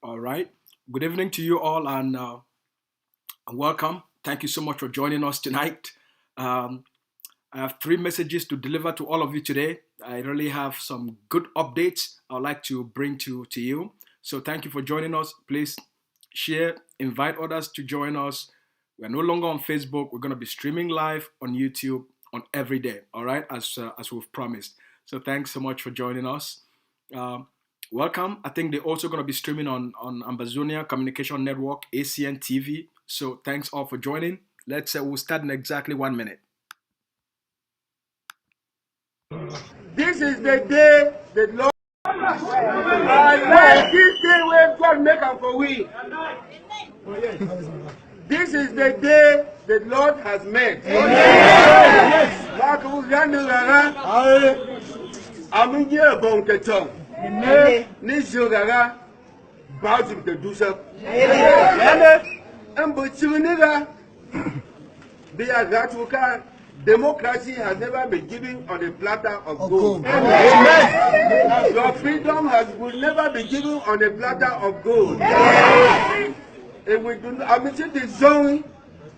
All right. Good evening to you all and welcome. Thank you so much for joining us tonight. Um, I have three messages to deliver to all of you today. I really have some good updates I'd like to bring to you. So thank you for joining us. Please share, invite others to join us. We're no longer on Facebook. We're going to be streaming live on YouTube on every day. All right, as we've promised. So thanks so much for joining us. Um, Welcome. I think they're also going to be streaming on Ambazonia Communication Network, ACN TV. So thanks all for joining. We'll start in exactly 1 minute. This is the day the Lord has this day where God make am for we. This is the day the Lord has made. Democracy has never been given on a platter of gold. Amen. Your freedom will never be given on a platter of gold. If we do not, I mean, the zone,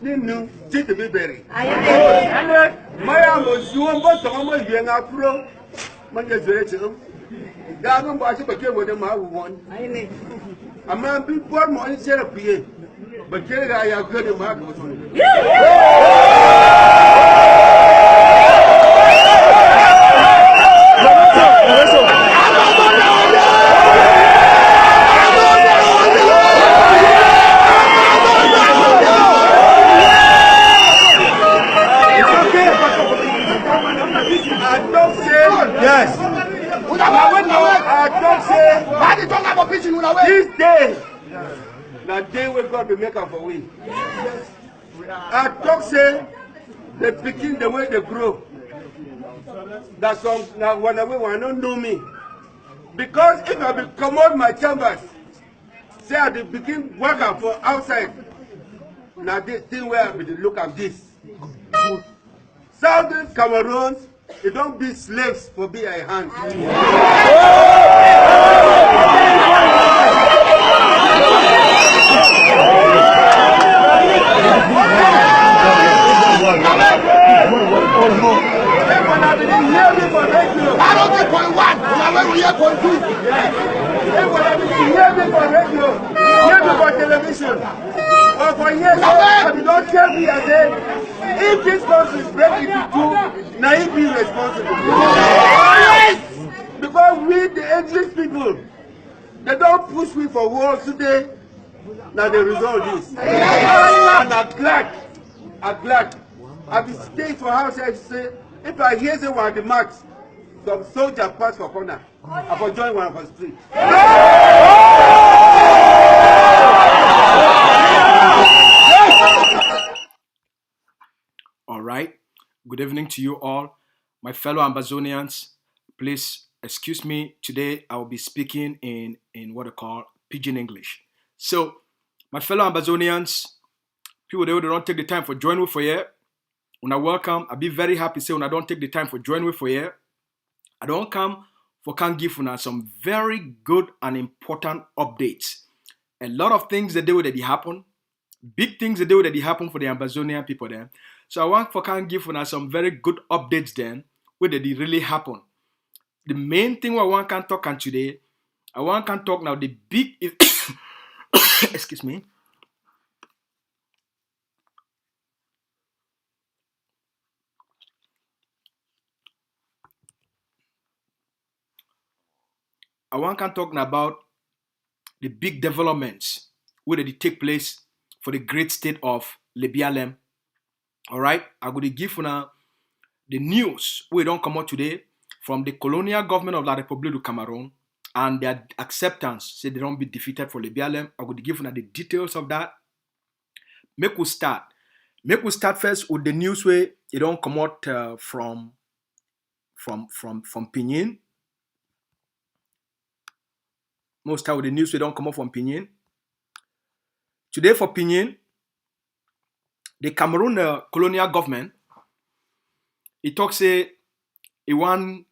Ninu, to be buried. Maya was you on both of them, young Afro, Mangazo. Garden was a became with them. I won. A man be born more in therapy, but I have got a mark. Yes. This day, the day we God be making for we. I talk say they picking the way they grow. That's some now when I don't know me. Because if I be come out my chambers, say I dey begin working for outside. Now this thing where I be the look at this. Southern Cameroon, they don't be slaves for be a hand. Television. Or for years, you don't tell me I say, if this country is breaking into two, now he be responsible. Because we, the English people, they don't push me for war today. Now they resolve this. And I'm glad. I be staying for house and say, if I hear them on the march, some soldier pass for corner, I will join one for street. All right. Good evening to you all, my fellow Ambazonians. Please excuse me. Today I will be speaking in what I call pidgin English. So, my fellow Ambazonians, people they don't take the time for joining with for here. When I welcome, I'll be very happy say when I don't take the time for joining with for here. I don't come for can give una some very good and important updates. A lot of things the day that they happen, big things the day that they happen for the Ambazonian people there. So I want for can give una some very good updates then where they really happen. The main thing I want can talk on today, I want can talk now the big excuse me. I want can talk now about the big developments where they take place for the great state of Lebialem. All right, I'm going to give now the news we don't come out today from the colonial government of La République du Cameroun and their acceptance, say they don't be defeated for Lebialem. I'm going to give now the details of that. Make we start. Make we start first with the news where it don't come out from Pinyin. Most of the news we don't come out from Pinyin. Today for Pinyin, the Cameroon colonial government, it talks say it want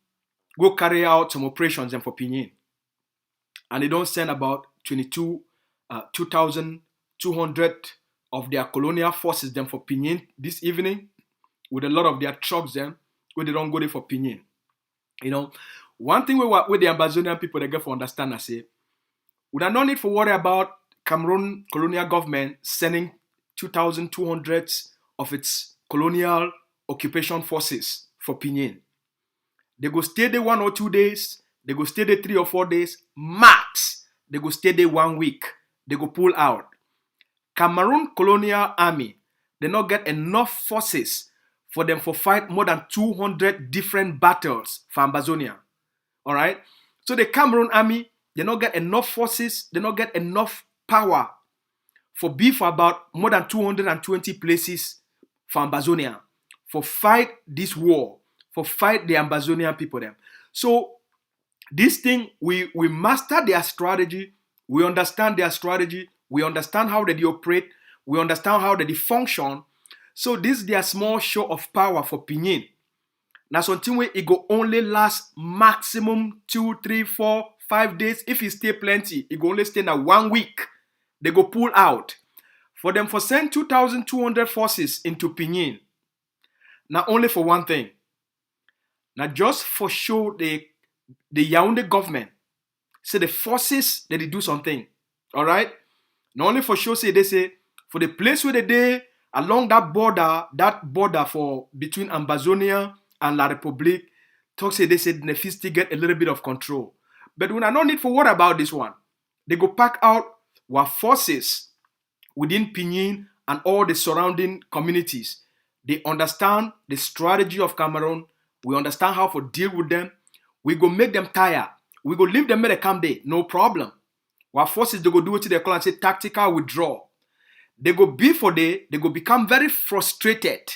go carry out some operations and for Pinyin. And they don't send about 22 2,200 of their colonial forces them for Pinyin this evening with a lot of their trucks them where they don't go there for Pinyin. You know, one thing with the Ambazonian people they get for understand I say, we don't need to worry about Cameroon colonial government sending 2,200 of its colonial occupation forces for Pinyin. They go stay there 1 or 2 days. They go stay there 3 or 4 days. Max. They go stay there 1 week. They go pull out. Cameroon colonial army, they not get enough forces for them for fight more than 200 different battles for Ambazonia. All right. So the Cameroon army, they not get enough forces. They not get enough power for be for about more than 220 places for Ambazonia for fight this war, for fight the Ambazonian people them. So this thing, we master their strategy, we understand their strategy, we understand how they operate, we understand how they function. So this is their small show of power for Pinyin. Now something where it go only last maximum 2, 3, 4, 5 days. If it stay plenty, it go only stay now 1 week. They go pull out. For them for send 2,200 forces into Pinyin. Not only for one thing. Now just for show the Yaoundé government. Say the forces that they do something. Alright? Not only for show say they say for the place where they along that border for between Ambazonia and La République, talk say they said the still get a little bit of control. But we are no need for what about this one. They go pack out what forces within Pinyin and all the surrounding communities. They understand the strategy of Cameroon. We understand how to deal with them. We go make them tired. We go leave them where they come there. No problem. What forces they go do it to their call and say tactical withdrawal. They go be for they go become very frustrated.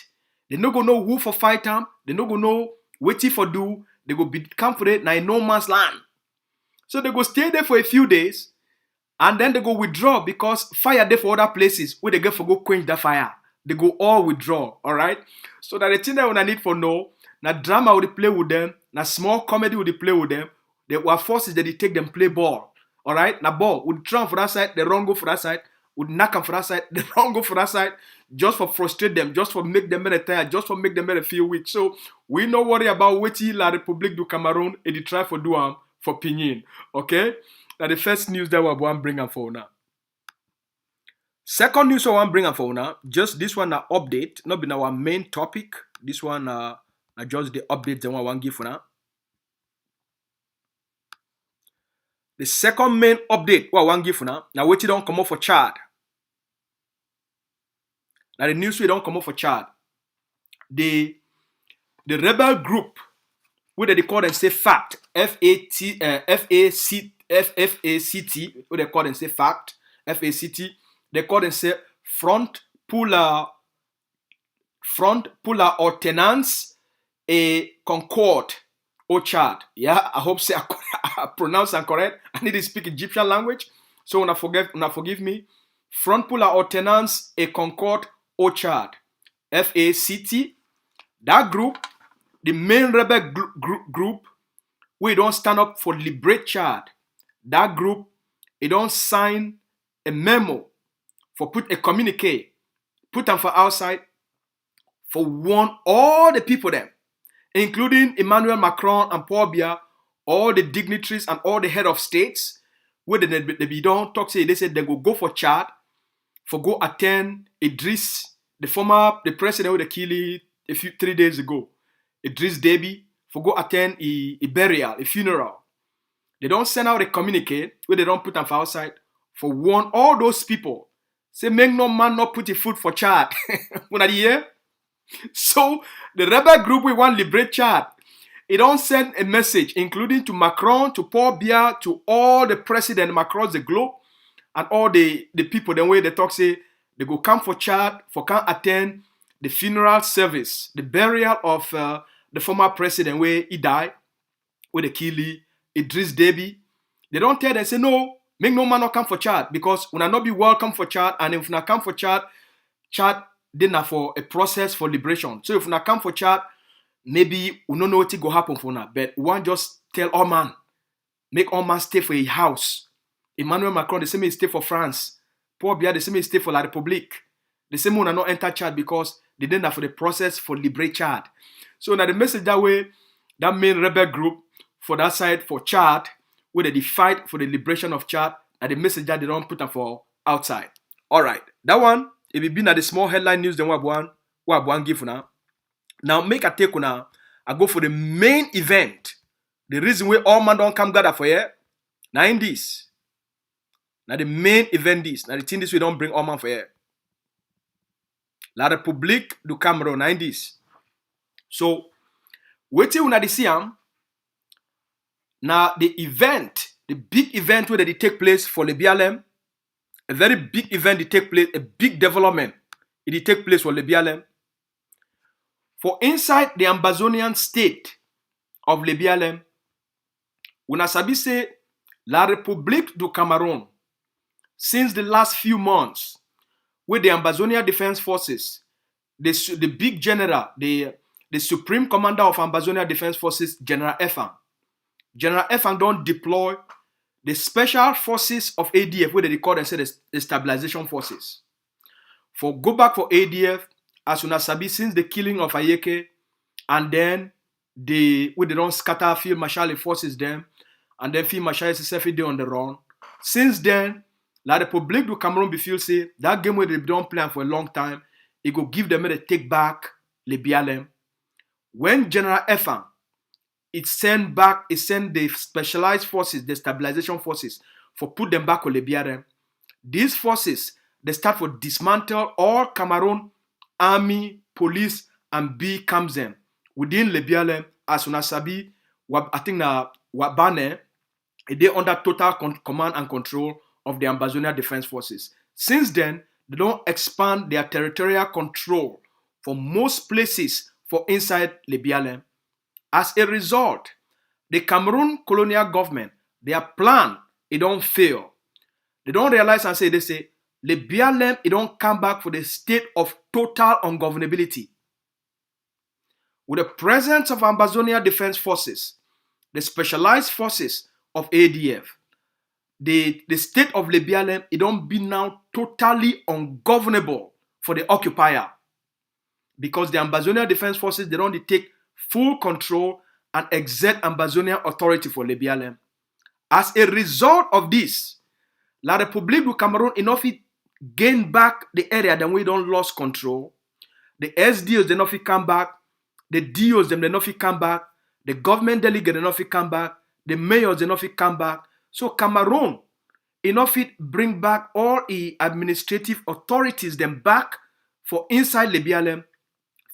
They no go know who for fight them. They no go know what for do. They go become for it now in no man's land. So they go stay there for a few days and then they go withdraw because fire there for other places where they get for go quench the fire. They go all withdraw, all right? So that the thing that I need for know, now drama will play with them, now small comedy will play with them. They were forces that they take them play ball, all right? Now ball would try for that side, they wrong go for that side, would knock them for that side, they wrong go for that side, just for frustrate them, just for make them better tired, just for make them better feel weak. So we no worry about what La République du Cameroun and they try for do for Pinyin, okay? Now the first news that we want to bring for now. Second news I want to bring for now, just this one update, not been our main topic. This one just the update that I want to give for now. The second main update what I want to give for now what you don't come up for Chad. Now the news we don't come up for Chad. The rebel group, what they call them say FACT, F-A-C-T, what they call them say FACT, F-A-C-T, they call them say Front pour la Ordonnance et Concorde au Chad. Yeah, I hope say I pronounce it correct. I need to speak Egyptian language, so when I forgive me. Front pour la Ordonnance et Concorde au Chad, FACT. That group, the main rebel group, we don't stand up for liberate Chad. That group, it don't sign a memo for put a communique, put them for outside, for warn all the people them, including Emmanuel Macron and Paul Biya, all the dignitaries and all the head of states, where they don't talk say they said they go for Chad, for go attend Idris, the president who they killed a 3 days ago, Idris Deby, for go attend a burial, a funeral. They don't send out a communique where they don't put them for outside, for warn all those people. Say, make no man not put a foot for Chad. When I hear? So, the rebel group, we want liberate Chad. It don't send a message, including to Macron, to Paul Biya, to all the presidents across the globe, and all the people, the way they talk, say, they go come for Chad, for can attend the funeral service, the burial of the former president where he died, where they kill Idris Deby. They don't tell them, say, no, make no man not come for Chad, because when I not be welcome for Chad, and if not come for Chad dinner for a process for liberation. So if not come for Chad, maybe we don't know what will happen for now. But one just tell all man, make all man stay for a house Emmanuel Macron, the same he stay for France. Paul Biya, the same he stay for La République. The same one not enter Chad because they didn't have for the process for liberate Chad. So now the message that way, that main rebel group for that side for Chad, where they fight for the liberation of Chad, and the message that they don't put them for outside. All right, that one, if it been at the small headline news, then what one give for now. Now make a take now. I go for the main event. The reason why all man don't come gather for here. Now in this. Now the main event this. Now the thing this we don't bring all man for here. La République du Cameroun. Now in this. So, wait till we see am. Now the event, the big event where they take place for Lebialem, a very big event they take place, a big development it take place for Lebialem. For inside the Ambazonian state of Lebialem, una sabi say La République du Cameroun, since the last few months, with the Ambazonia Defense Forces, the big general, the supreme commander of Ambazonia Defense Forces, General Efang don't deploy the special forces of ADF, where they call and say the stabilization forces. For go back for ADF, as una sabi, since the killing of Ayeke, and then they don't scatter Field Marshal forces them, and then Field Marshal SSF day on the run. Since then, La République du Cameroun be feel say that game where they don't plan for a long time, it go give them a take back Lebialem. When General Efang it send the specialized forces, the stabilization forces, for put them back on Lebialem. These forces they start for dismantle all Cameroon army, police, and B camps them within Lebialem as una sabi. I think na Wabane they under total command and control of the Ambazonia Defense Forces. Since then, they don't expand their territorial control for most places for inside Lebialem. As a result, the Cameroon colonial government, their plan, it don't fail. They don't realize and say, Lebialem, it don't come back for the state of total ungovernability. With the presence of Ambazonia Defense Forces, the specialized forces of ADF, the state of Lebialem, it don't be now totally ungovernable for the occupier. Because the Ambazonia Defense Forces, they don't take full control and exert Ambazonia authority for Lebialem. As a result of this, La République du Cameroun enough it gain back the area that we don't lost control. The SDOs they not come back, the DOs them they not come back, the government delegate they not come back, the mayors they not come back. So Cameroon enough it bring back all the administrative authorities them back for inside Lebialem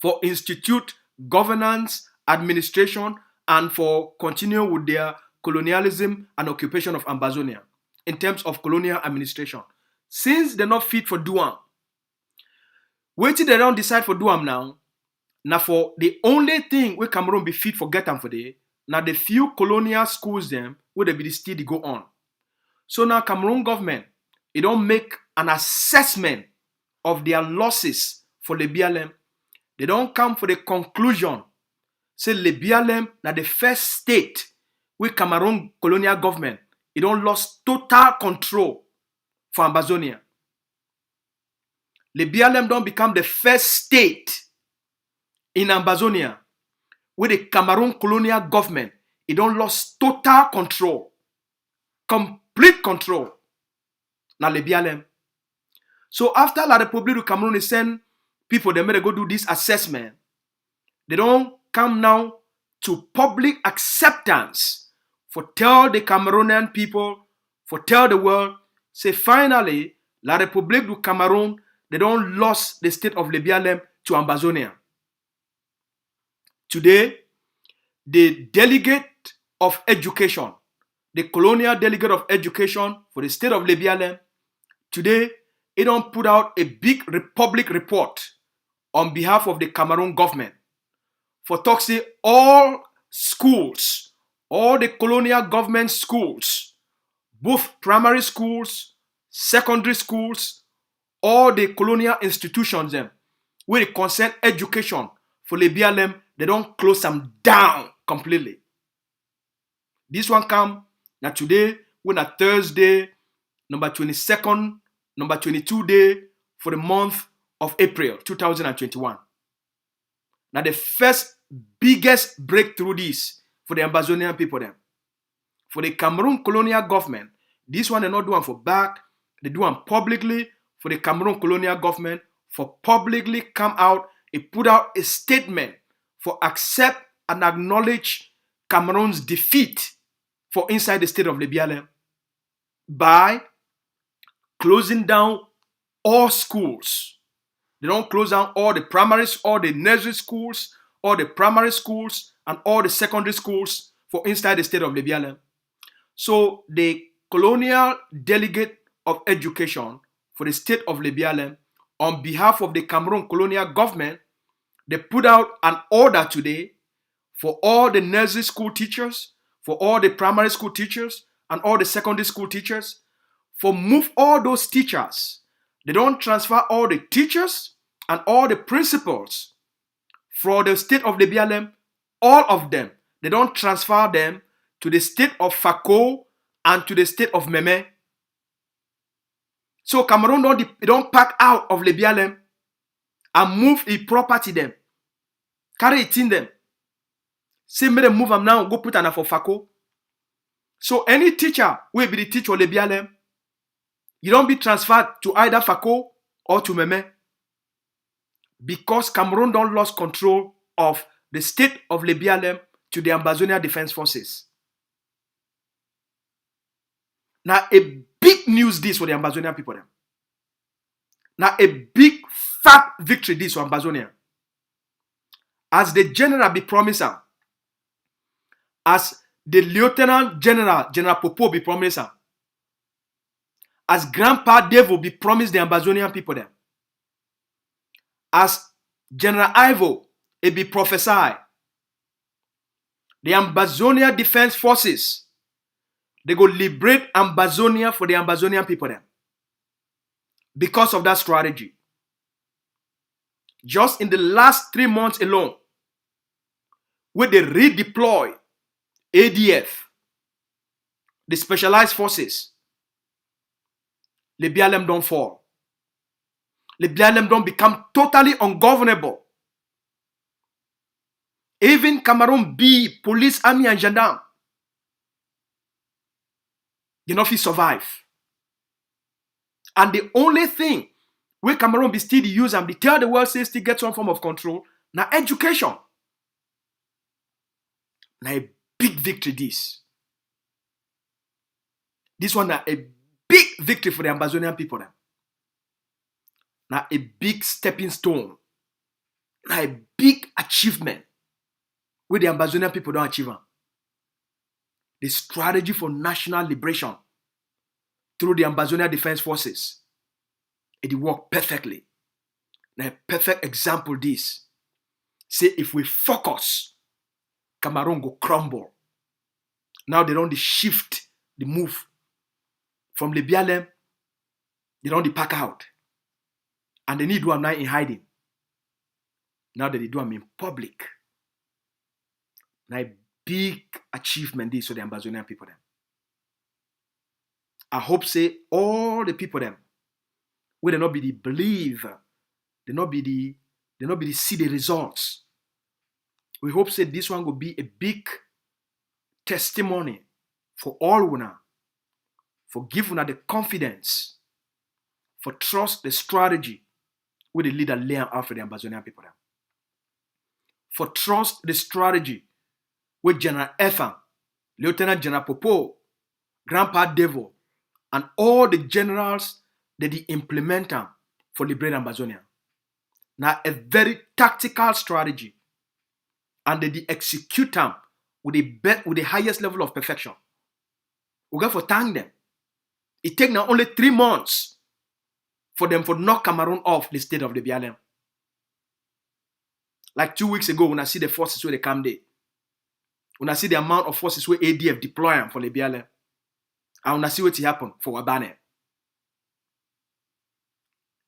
for institute governance, administration, and for continue with their colonialism and occupation of Ambazonia in terms of colonial administration. Since they're not fit for Duam, wait till they don't decide for Duam now for the only thing where Cameroon be fit for get them for the now the few colonial schools them where they be the still go on. So now Cameroon government, it don't make an assessment of their losses for Lebialem. They don't come for the conclusion. Say Lebialem na the first state where Cameroon colonial government, it don't lost total control for Ambazonia. Lebialem don't become the first state in Ambazonia where the Cameroon colonial government, it don't lost total control, complete control. Now Lebialem. So after La République du Cameroun is send people, they may go do this assessment. They don't come now to public acceptance for tell the Cameroonian people, for tell the world, say finally, La République du Cameroun, they don't lost the state of Lebialem to Ambazonia. Today, the delegate of education, the colonial delegate of education for the state of Lebialem, today, it don't put out a big public report on behalf of the Cameroon government for talk say all schools, all the colonial government schools, both primary schools, secondary schools, all the colonial institutions them, where they concern education for Lebialem, they don't close them down completely. This one come now today, when a Thursday, number 22nd, number 22 day for the month of April 2021. Now the first biggest breakthrough this for the Ambazonian people them. For the Cameroon colonial government, this one they not doing for back, they do them publicly for the Cameroon colonial government for publicly come out and put out a statement for accept and acknowledge Cameroon's defeat for inside the state of Lebialem by closing down all schools. They don't close down all the primaries, all the nursery schools, all the primary schools, and all the secondary schools for inside the state of Lebialem. So the colonial delegate of education for the state of Lebialem, on behalf of the Cameroon colonial government, they put out an order today for all the nursery school teachers, for all the primary school teachers, and all the secondary school teachers, for move all those teachers. They don't transfer all the teachers and all the principals from the state of Lebialem, all of them. They don't transfer them to the state of Fako and to the state of Meme. So Cameroon don't pack out of Lebialem and move the property them. Carry it in them. Say me them move them now, go put an for Fako. So any teacher will be the teacher of Lebialem. You don't be transferred to either Fako or to Meme. Because Cameroon don't lost control of the state of Lebialem to the Ambazonia Defense Forces. Now a big news this for the Ambazonian people. Them. Now a big fat victory this for Ambazonia. As the general be promising, as the Lieutenant General, General Popo be promising, as Grandpa Devo be promised the Ambazonian people them, as General Ivo it be prophesy, the Ambazonia Defense Forces, they go liberate Ambazonia for the Ambazonian people them. Because of that strategy. Just in the last 3 months alone, where they redeploy ADF, the specialized forces, Lebialem don't fall. Lebialem don't become totally ungovernable. Even Cameroon B, police, army, and gendarme, you know, if he survive. And the only thing where Cameroon be still use and be tell the world says still get some form of control, now education. Now a big victory this. This one now a big victory for the Ambazonian people. Now a big stepping stone. Now a big achievement where the Ambazonian people don't achieve. The strategy for national liberation through the Ambazonia Defense Forces. It worked perfectly. Now a perfect example this. Say if we focus, Cameroon go crumble. Now they don't shift the move from Lebialem. They don't pack out. And they need to do them now in hiding. Now that they do them in public. Now a big achievement this for the Ambazonian people them. I hope say all the people them will they not be the believe, they not be the see the results. We hope say this one will be a big testimony for all una, for give una the confidence, for trust the strategy with the leader lay out for the Ambazonian people them. For trust the strategy with General Efan, Lieutenant General Popo, Grandpa Devo, and all the generals that they implement them for liberating Ambazonia. Now a very tactical strategy, and they execute them with the highest level of perfection. We got to thank them. It takes now only 3 months for them to knock Cameroon off the state of Lebialem. Like 2 weeks ago, when I see the forces where they come there, when I see the amount of forces where ADF deploy them for Lebialem, and when I see what happen for Wabane.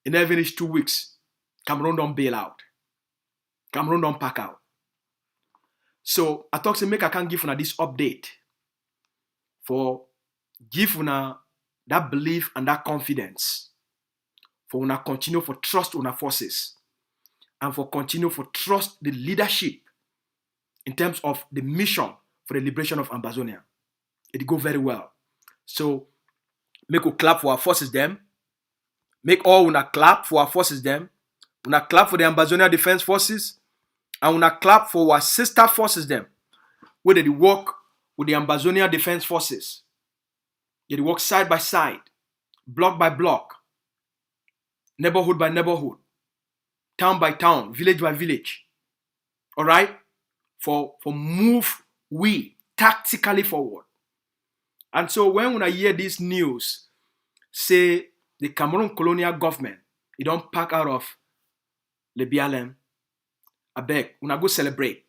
In never finished 2 weeks, Cameroon don't bail out. Cameroon don't pack out. So I thought make I can give una this update for give una that belief and that confidence for una continue for trust una forces and for continue for trust the leadership in terms of the mission for the liberation of Ambazonia. It go very well. So make we clap for our forces them. Make all una clap for our forces them. Una clap for the Ambazonia Defense Forces. And una clap for our sister forces them. Where they work with the Ambazonia Defense Forces. They work side by side, block by block, neighborhood by neighborhood, town by town, village by village. All right? For move we tactically forward. And so when I hear this news, say the Cameroon colonial government, it don't pack out of Lebialem, I beg, una go celebrate.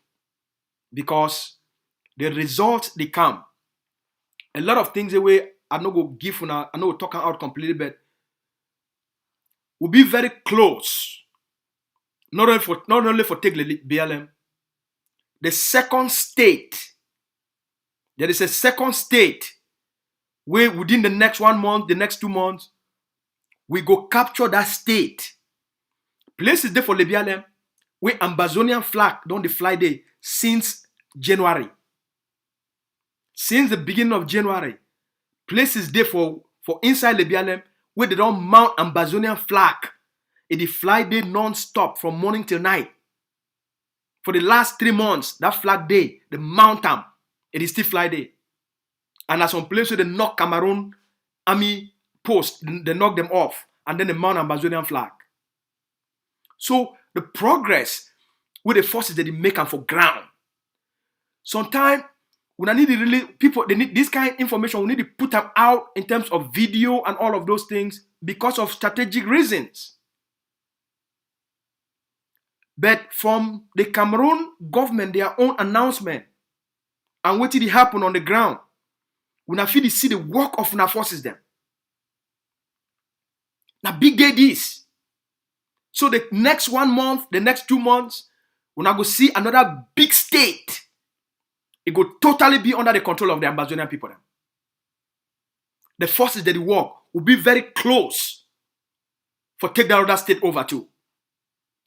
Because the results they come. A lot of things the way I no go give una, I no go talk out completely, but we'll be very close. Not only for take Lebialem. The second state, there is a second state where within the next 1 month, the next 2 months, we go capture that state. Places there for Lebialem, where Ambazonian flag don't fly there since January. Since the beginning of January, places there for inside Lebialem where they don't mount Ambazonian flag. It fly there non-stop from morning till night. For the last 3 months, that flag day, the mountain, it is still fly there. And at some place where they knock Cameroon army post, they knock them off, and then they mount Ambazonian flag. So the progress with the forces that they make them for ground. Sometimes when I need to really people, they need this kind of information. We need to put them out in terms of video and all of those things because of strategic reasons. But from the Cameroon government, their own announcement, and what did happen on the ground, we now feel to see the work of our forces them. Now big day this. So the next 1 month, the next 2 months, we now go see another big state. It will totally be under the control of the Ambazonian people. Then. The forces that work will be very close for take that other state over too.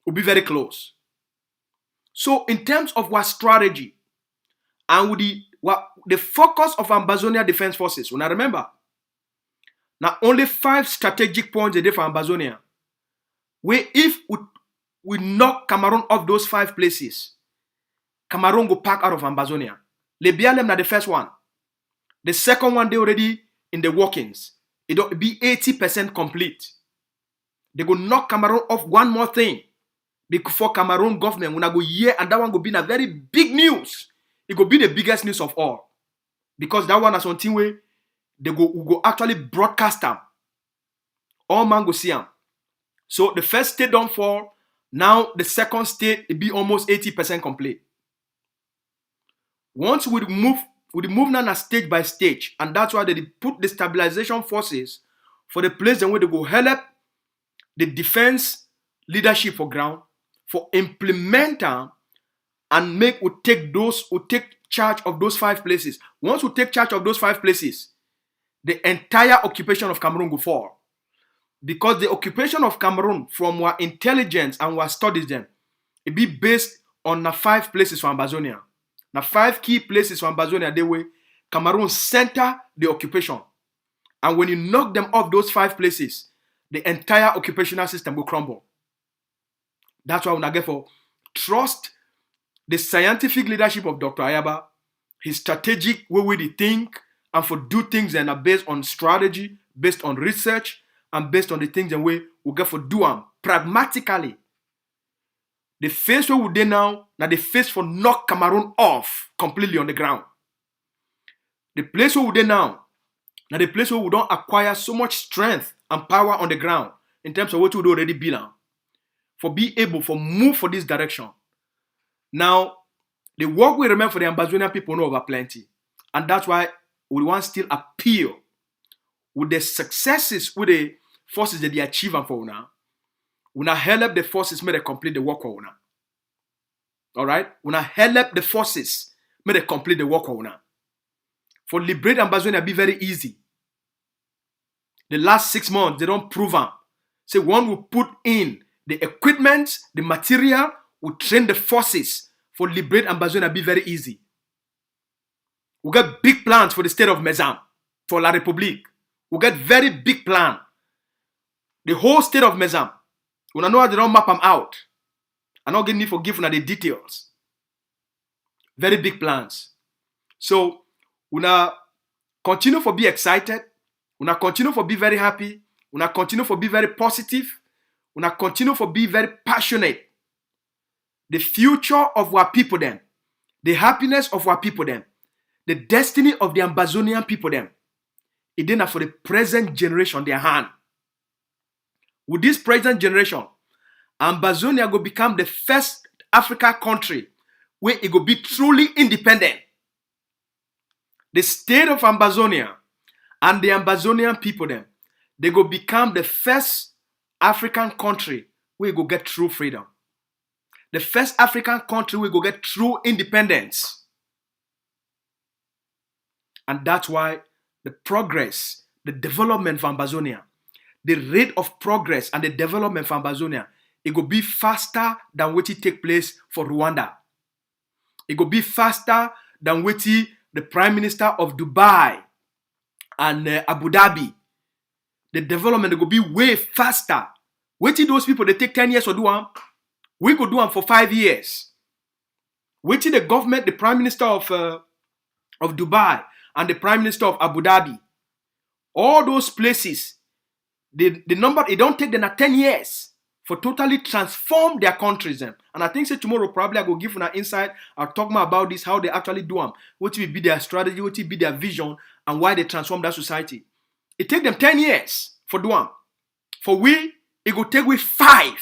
Will be very close. So in terms of what strategy and with the focus of Ambazonia Defense Forces, when I remember, now only 5 strategic points a day for Ambazonia. Where if we knock Cameroun off those 5 places, Cameroun go pack out of Ambazonia. Lebialem na the first one. The second one they already in the workings. It'll be 80% complete. They go knock Cameroun off one more thing. Before Cameroon government, when I go here and that one go be a very big news. It go be the biggest news of all. Because that one is something where we go actually broadcast them. All man go see them. So the first state don't fall. Now the second state it be almost 80% complete. Once we move now stage by stage, and that's why they put the stabilization forces for the place where they go help the defense leadership for ground, for implementer and we take charge of those 5 places. Once we take charge of those 5 places, the entire occupation of Cameroon will fall. Because the occupation of Cameroon from our intelligence and our studies them, it be based on the 5 places for Ambazonia. Now 5 key places for Ambazonia, they way Cameroon center the occupation. And when you knock them off those 5 places, the entire occupational system will crumble. That's why we get for trust the scientific leadership of Dr. Ayaba, his strategic way they think, and for do things that are based on strategy, based on research, and based on the things and way we get for do them pragmatically. The phase where we dey now the phase for knock Cameroon off completely on the ground. The place where we dey now the place where we don't acquire so much strength and power on the ground in terms of what we do already be now. For be able for move for this direction. Now, the work we remember for the Ambazonian people know over plenty. And that's why we want still appeal with the successes with the forces that they achieve for now. We now help the forces make they complete the work for now. Alright? We now help the forces make they complete the work for now. For liberate Ambazonia be very easy. The last 6 months, they don't prove am. Say one will put in the equipment, the material, will train the forces for liberate Ambazonia be very easy. We get big plans for the state of Mezam, for La République. We get very big plan. The whole state of Mezam. When I know how they don't map them out. I'm not getting forgiven at the details. Very big plans. So, una continue for be excited. Una continue for be very happy. Una continue for be very positive. Una continue for be very passionate. The future of our people then. The happiness of our people then. The destiny of the Ambazonian people then. It didn't for the present generation their hand. With this present generation, Ambazonia will become the first Africa country where it will be truly independent. The state of Ambazonia and the Ambazonian people then, they will become the first African country where it will get true freedom. The first African country where it will get true independence. And that's why the progress, the development for Ambazonia, the rate of progress and the development for Ambazonia, it will be faster than what it take place for Rwanda. It will be faster than what the Prime Minister of Dubai and Abu Dhabi. The development will be way faster. What those people, they take 10 years to do them. We could do them for 5 years. What the government, the Prime Minister of Dubai and the Prime Minister of Abu Dhabi, all those places, the number, it don't take them 10 years for totally transform their countries. And I think so tomorrow probably I go give an insight. I'll talk more about this, how they actually do them, what will be their strategy, what will be their vision, and why they transform that society. It take them 10 years for do them. For we, it will take we 5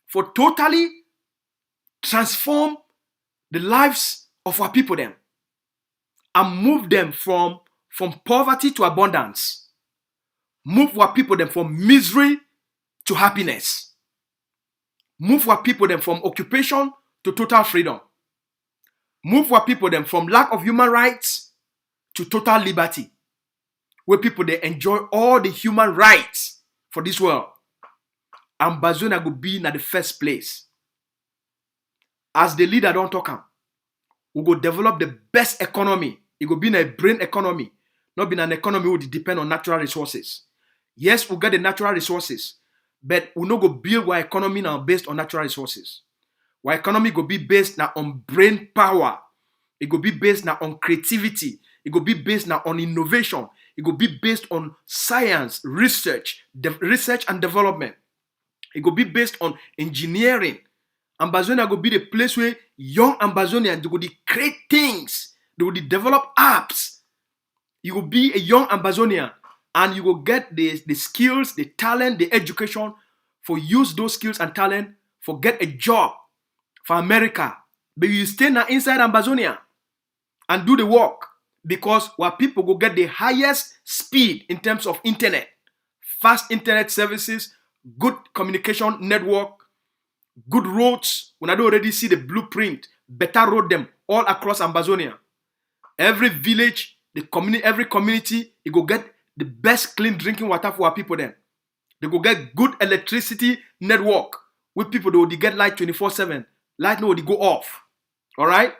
for totally transform the lives of our people then and move them from poverty to abundance. Move our people then from misery to happiness. Move our people then from occupation to total freedom. Move our people then from lack of human rights to total liberty. Where people they enjoy all the human rights for this world. Ambazonia will be in the first place. As the leader don't talk am, we go develop the best economy. It will be in a brain economy, not be an economy would depend on natural resources. Yes, we get the natural resources, but we no go build our economy now based on natural resources. Our economy go be based now on brain power. It go be based now on creativity. It go be based now on innovation. It go be based on science, research and development. It go be based on engineering. Ambazonia go be the place where young Ambazonians they go create things. They will develop apps. You will be a young Ambazonian and you will get the skills, the talent, the education for use those skills and talent for get a job for America. But you stay now inside Ambazonia and do the work because where people go get the highest speed in terms of internet, fast internet services, good communication network, good roads. When I do already see the blueprint, better road them all across Ambazonia. Every village, every community, it go get the best clean drinking water for our people then. They go get good electricity network with people they will get light 24/7. Light no they go off. Alright?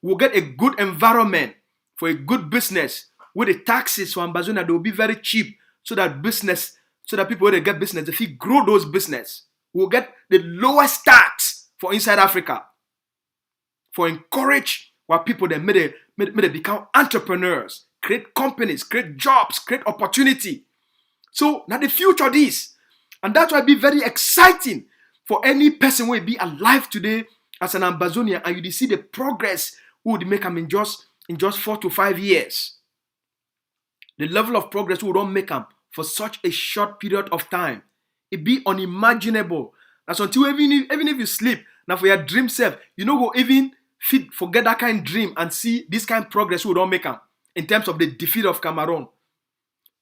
We'll get a good environment for a good business with the taxes for Ambazonia they will be very cheap so that people when they get business, if you grow those business, we'll get the lowest tax for inside Africa. For encourage our people that may they become entrepreneurs, create companies, create jobs, create opportunity. So now the future this. And that's why it be very exciting for any person who will be alive today as an Ambazonian and you see the progress who would make them in just 4 to 5 years. The level of progress we don't make them for such a short period of time. It be unimaginable. That's until even if you sleep, now for your dream self, you know go even forget that kind of dream and see this kind of progress we don't make them in terms of the defeat of Cameroun,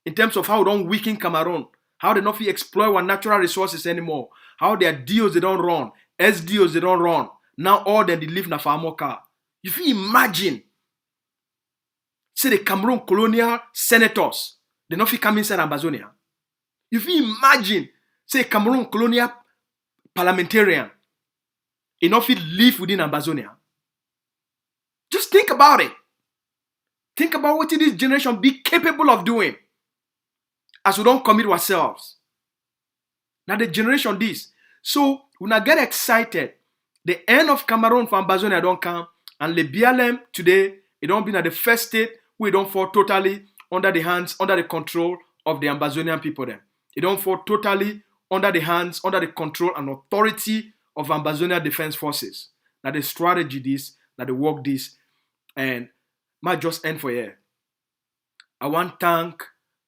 in terms of how we don't weaken Cameroun, how they not exploit our natural resources anymore, how their deals they don't run, SDOs they don't run. Now all them they live na Famoka. If you imagine, say the Cameroon colonial senators, They not fit come inside Ambazonia. If you imagine, say Cameroun colonial parliamentarian, he not fit live within Ambazonia. Just think about it. Think about what this generation be capable of doing as we don't commit ourselves. Now the generation this. So when I get excited, the end of Cameroun for Ambazonia don't come, and Lebialem today, it don't be at the first state we don't fall totally under the hands, under the control of the Ambazonian people then. It don't fall totally under the hands, under the control and authority of Ambazonia Defense Forces. Now the strategy this, now the work this, and might just end for here. I want to thank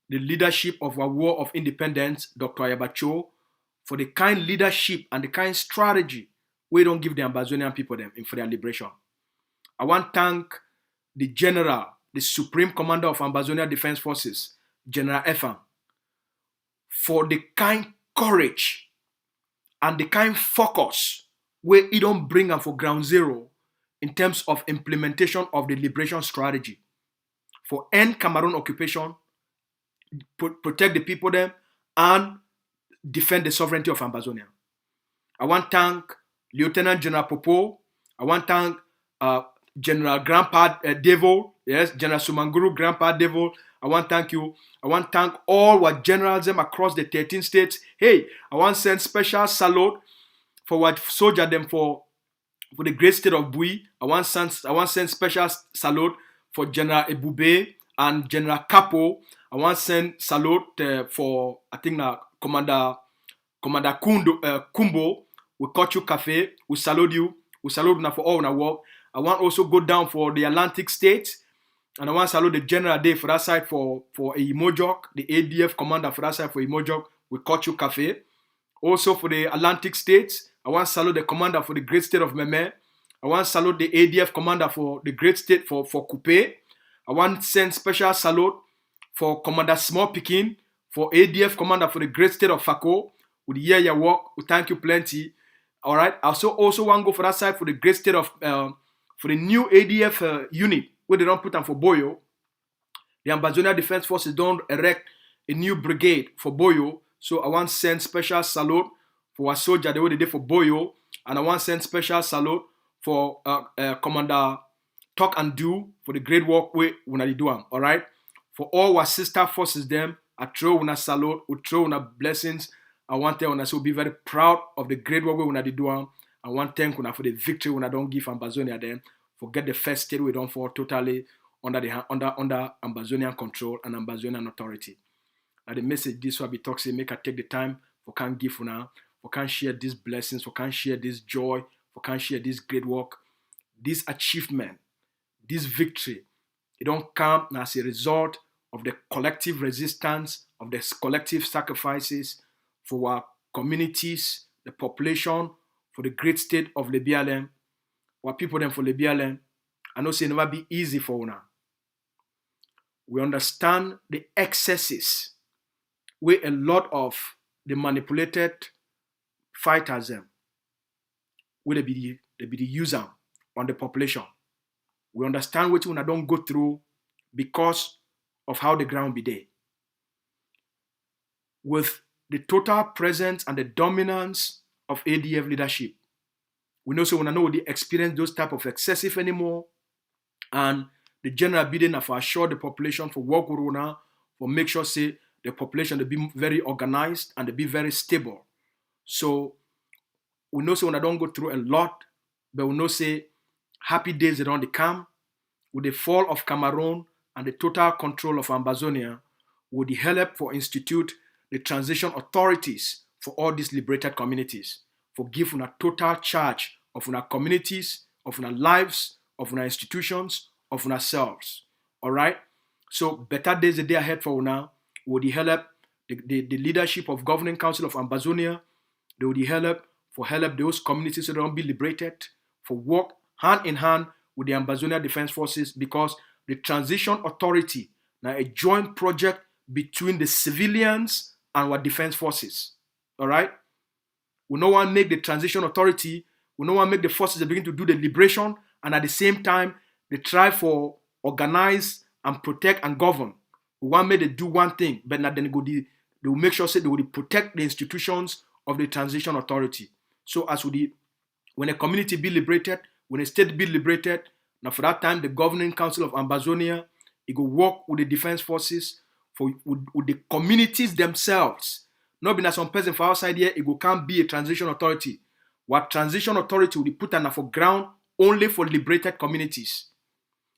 the leadership of our War of Independence, Dr. Ayabacho, for the kind leadership and the kind strategy we don't give the Ambazonian people them for their liberation. I want to thank the general, the supreme commander of Ambazonia Defense Forces, General Efang, for the kind courage and the kind focus where he don't bring them for ground zero in terms of implementation of the liberation strategy for end Cameroon occupation, protect the people there, and defend the sovereignty of Ambazonia. I want to thank Lieutenant General Popo. I want to thank General Grandpa Devil. Yes, General Sumanguru, Grandpa Devil. I want to thank you. I want to thank all what generals them across the 13 states. Hey, I want to send special salute for what soldier them for the great state of Bui. I want to send special salute for General Ebube and General Capo. I want to send salute for, I think, Commander Kumbo. We cut you cafe. We salute you. We salute you for all our work. I want also go down for the Atlantic states. And I want to salute the General Day for that side for Imojok, the ADF commander for that side for Imojok. We cut you cafe. Also for the Atlantic states, I want to salute the commander for the great state of Meme. I want to salute the ADF commander for the great state for Coupe. I want to send special salute for Commander Small Pikin, for ADF commander for the great state of Fako. With the year your work, we thank you plenty. All right. I also want to go for that side for the great state of, for the new ADF unit, where they don't put them for Boyo. The Ambazonia Defense Forces don't erect a new brigade for Boyo. So I want to send special salute for our soldier the way they did for Boyo. And I want to send special salute for Commander Talk and Do for the great work we do. All right. For all our sister forces them, I throw una salute, we throw una blessings. I want to say be very proud of the great work we do. I want to thank una for the victory when I don't give Ambazonia them. Forget the first state we don't fall totally under Ambazonian control and Ambazonian authority. Now the message this will be toxic. Make I take the time for can give una, for can share these blessings, for can share this joy, for can share this great work, this achievement, this victory. It don't come as a result of the collective resistance, of the collective sacrifices for our communities, the population, for the great state of Lebialem, what people them for Lebialem. I know say it never be easy for una. We understand the excesses where a lot of the manipulated fighters them, where they be the user on the population. We understand what una don't go through because of how the ground be there. With the total presence and the dominance of ADF leadership, we know so when I know they experience those type of excessive anymore, and the general bidding for assure the population for work corona, for make sure say the population they be very organized and they be very stable. So we know so when I don't go through a lot, but we know say happy days around the camp, with the fall of Cameroun and the total control of Ambazonia, with the help for institute the transition authorities for all these liberated communities, for giving a total charge of our communities, of our lives, of our institutions, of ourselves. All right? So better days the day ahead for now, with the help, the leadership of Governing Council of Ambazonia, they will help those communities so they don't be liberated, for work hand in hand with the Ambazonia Defense Forces, because the transition authority now a joint project between the civilians and our defense forces. All right? We no want to make the transition authority, we no want to make the forces that begin to do the liberation, and at the same time, they try for organize and protect and govern. We want me to do one thing, but now then they will make sure say they will protect the institutions of the transition authority. So as when a community be liberated, when a state be liberated, now for that time the governing council of Ambazonia, it go work with the defense forces with the communities themselves. Not be some person for outside here, it go can't be a transition authority. What transition authority will be put on for ground only for liberated communities.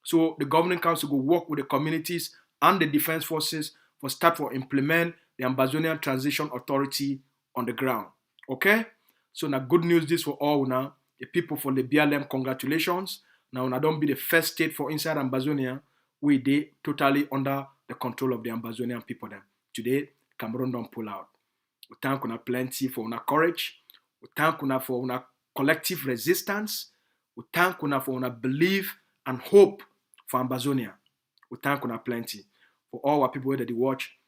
So the governing council will work with the communities and the defense forces for implement the Ambazonian Transition Authority on the ground. Okay? So now good news this for all now. The people for Lebialem, congratulations. Now don't be the first state for inside Ambazonia we they totally under the control of the Ambazonian people then. Today, Cameroun don't pull out. We thank you plenty for your courage. We thank you for your collective resistance. We thank you for your belief and hope for Ambazonia. We thank you plenty for all our people that they watch.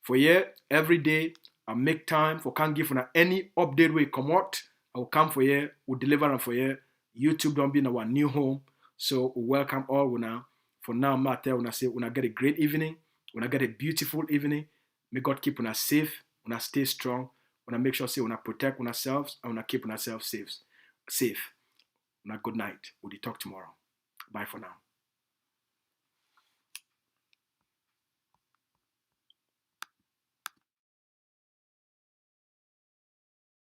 For here, every day, I make time for can't give any update we come out. I will come for here, we'll deliver them for here. YouTube don't be in our new home. So we welcome all now. For now, I tell you, say, when I get a great evening, when I get a beautiful evening, may God keep us safe, when I stay strong, when I make sure say when I protect ourselves and when I keep ourselves safe. When I good night. We'll talk tomorrow. Bye for now.